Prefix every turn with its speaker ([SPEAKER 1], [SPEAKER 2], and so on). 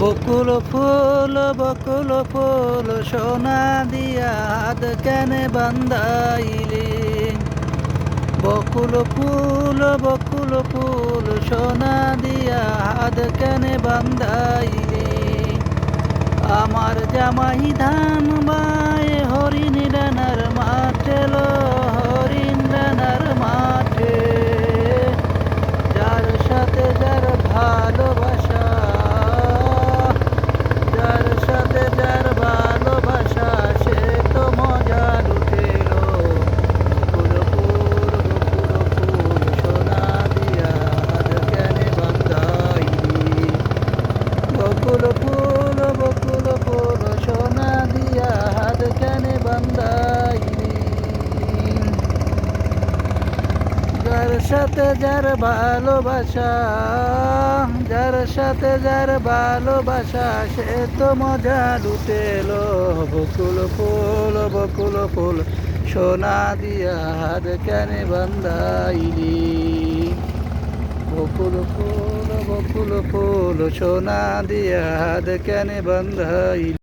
[SPEAKER 1] বকুল ফুল সোনা দিয়া হাত কেনে বান্ধাইলি। বকুল ফুল সোনা দিয়া হাত কেনে বান্ধাইলি। আমার জামাই ধান বায় হরিণ ডানার মাঠে লো, হরিণ ডানার মাঠে। যার সাথে যার ভালোবাসা, যার সাথে যার ভালোবাসা, সে তো মজা লুটেলো। বকুল ফুল সোনা দিয়া হাত কেনে বান্ধাইলি। বকুল ফুল সোনা দিয়া হাত কেনে বান্ধাইলি। যার সাথে যার ভালোবাসা, যার সাথে যার ভালোবাসা, সে তো মজা লুটেলো। বকুল ফুল সোনা দিয়া হাত কেনে বান্ধাইলি। বকুল ফুল সোনা দিয়া হাত কেনে বান্ধাইলি।